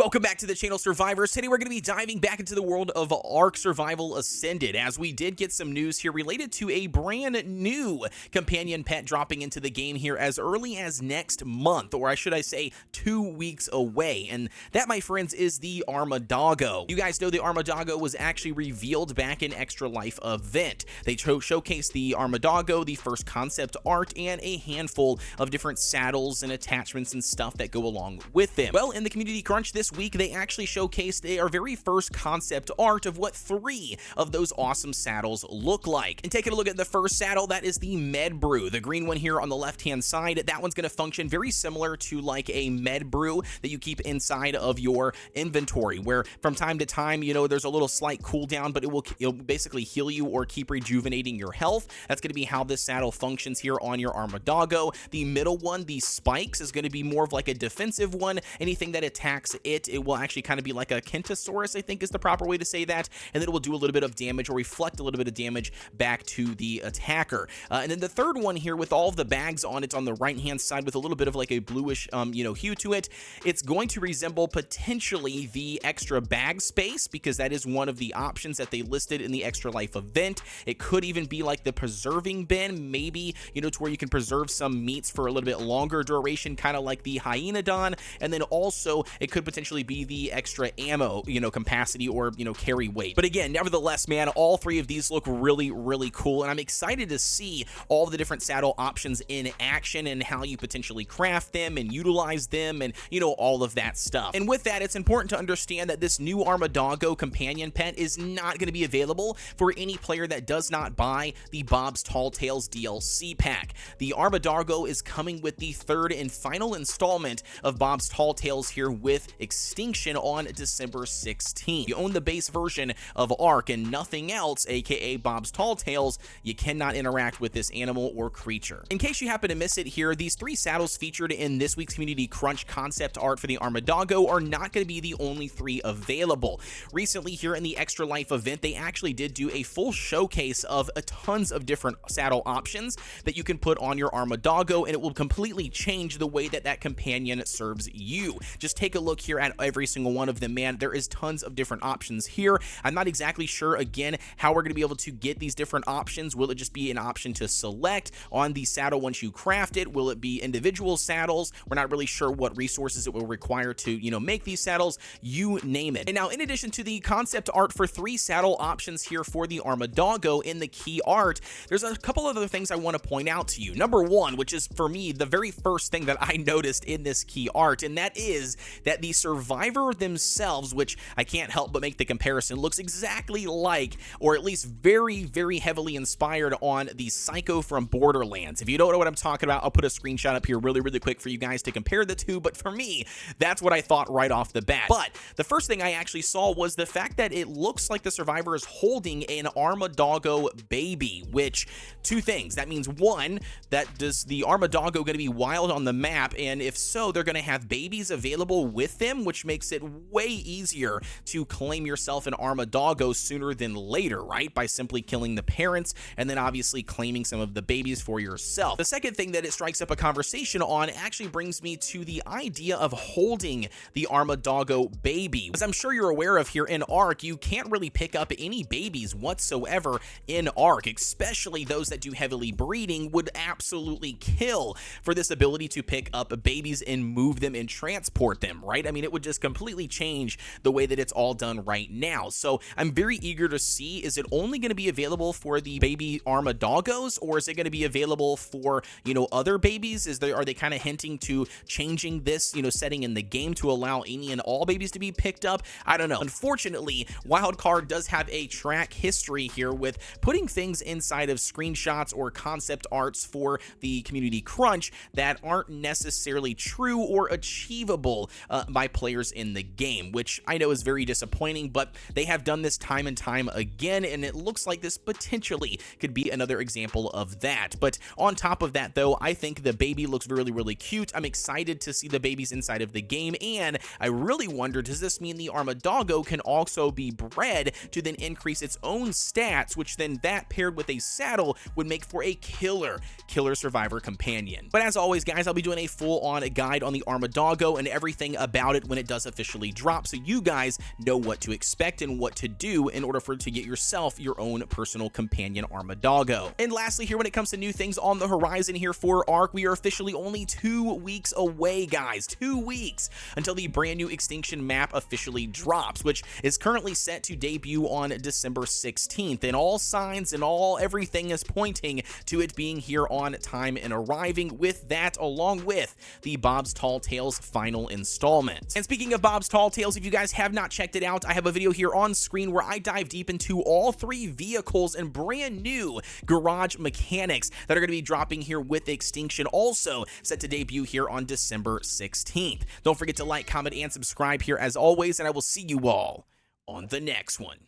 Welcome back to the channel, Survivors. Today we're going to be diving back into the world of ARK Survival Ascended, as we did get some news here related to a brand new companion pet dropping into the game here as early as next month, or should I say 2 weeks away. And that, my friends, is the Armadoggo. You guys know the Armadoggo was actually revealed back in Extra Life event. They showcased the Armadoggo, the first concept art, and a handful of different saddles and attachments and stuff that go along with them. Well, in the community crunch this week, they actually showcased our very first concept art of what 3 of those awesome saddles look like. And taking a look at the first saddle, that is the Med Brew, the green one here on the left hand side. That one's going to function very similar to like a Med Brew that you keep inside of your inventory, where from time to time, you know, there's a little slight cooldown, but it'll basically heal you or keep rejuvenating your health. That's going to be how this saddle functions here on your Armadoggo. The middle one, the spikes, is going to be more of like a defensive one. Anything that attacks it will actually kind of be like a Kentosaurus, I think is the proper way to say that, and then it will do a little bit of damage or reflect a little bit of damage back to the attacker. And then the third one here with all of the bags on it on the right hand side with a little bit of like a bluish hue to it, it's going to resemble potentially the extra bag space, because that is one of the options that they listed in the Extra Life event. It could even be like the preserving bin, maybe, you know, to where you can preserve some meats for a little bit longer duration, kind of like the Hyenodon. And then also it could potentially be the extra ammo, capacity or, carry weight. But again, nevertheless, man, all 3 of these look really, really cool. And I'm excited to see all the different saddle options in action and how you potentially craft them and utilize them and, all of that stuff. And with that, it's important to understand that this new Armadoggo companion pet is not going to be available for any player that does not buy the Bob's Tall Tales DLC pack. The Armadoggo is coming with the 3rd and final installment of Bob's Tall Tales here with Extinction on December 16th. You own the base version of ARK and nothing else, aka Bob's Tall Tales. You cannot interact with this animal or creature. In case you happen to miss it here, these 3 saddles featured in this week's Community Crunch concept art for the Armadoggo are not going to be the only 3 available. Recently here in the Extra Life event, they actually did do a full showcase of tons of different saddle options that you can put on your Armadoggo, and it will completely change the way that companion serves you. Just take a look here at every single one of them, man. There is tons of different options here. I'm not exactly sure, again, how we're going to be able to get these different options. Will it just be an option to select on the saddle once you craft it? Will it be individual saddles? We're not really sure what resources it will require to, make these saddles. You name it. And now, in addition to the concept art for 3 saddle options here for the Armadoggo in the key art, there's a couple other things I want to point out to you. Number 1, which is for me the very first thing that I noticed in this key art, and that is that the survivor themselves, which I can't help but make the comparison, looks exactly like, or at least very, very heavily inspired on the Psycho from Borderlands. If you don't know what I'm talking about, I'll put a screenshot up here really, really quick for you guys to compare the 2, but for me, that's what I thought right off the bat. But the first thing I actually saw was the fact that it looks like the survivor is holding an Armadoggo baby, which, 2 things. That means 1, that does the Armadoggo going to be wild on the map, and if so, they're going to have babies available with them, which makes it way easier to claim yourself an Armadoggo sooner than later, right? By simply killing the parents and then obviously claiming some of the babies for yourself. The second thing that it strikes up a conversation on actually brings me to the idea of holding the Armadoggo baby. As I'm sure you're aware of, here in ARK, you can't really pick up any babies whatsoever in ARK, especially those that do heavily breeding would absolutely kill for this ability to pick up babies and move them and transport them, right? I mean, it would just completely change the way that it's all done right now. So I'm very eager to see, is it only going to be available for the baby Armadoggos, or is it going to be available for, other babies? Are they kind of hinting to changing this, setting in the game to allow any and all babies to be picked up? I don't know. Unfortunately, Wildcard does have a track history here with putting things inside of screenshots or concept arts for the Community Crunch that aren't necessarily true or achievable by players in the game, which I know is very disappointing, but they have done this time and time again, and it looks like this potentially could be another example of that. But on top of that, though, I think the baby looks really, really cute. I'm excited to see the babies inside of the game, and I really wonder, does this mean the Armadoggo can also be bred to then increase its own stats, which then that paired with a saddle would make for a killer survivor companion. But as always, guys, I'll be doing a full-on guide on the Armadoggo and everything about it when when it does officially drop, so you guys know what to expect and what to do in order to get yourself your own personal companion Armadoggo. And lastly here, when it comes to new things on the horizon here for ARK, we are officially only 2 weeks away, guys. 2 weeks until the brand new Extinction map officially drops, which is currently set to debut on December 16th, and all signs and everything is pointing to it being here on time and arriving with that, along with the Bob's Tall Tales final installment. And speaking of Bob's Tall Tales, if you guys have not checked it out, I have a video here on screen where I dive deep into all 3 vehicles and brand new garage mechanics that are going to be dropping here with Extinction, also set to debut here on December 16th. Don't forget to like, comment, and subscribe here as always, and I will see you all on the next one.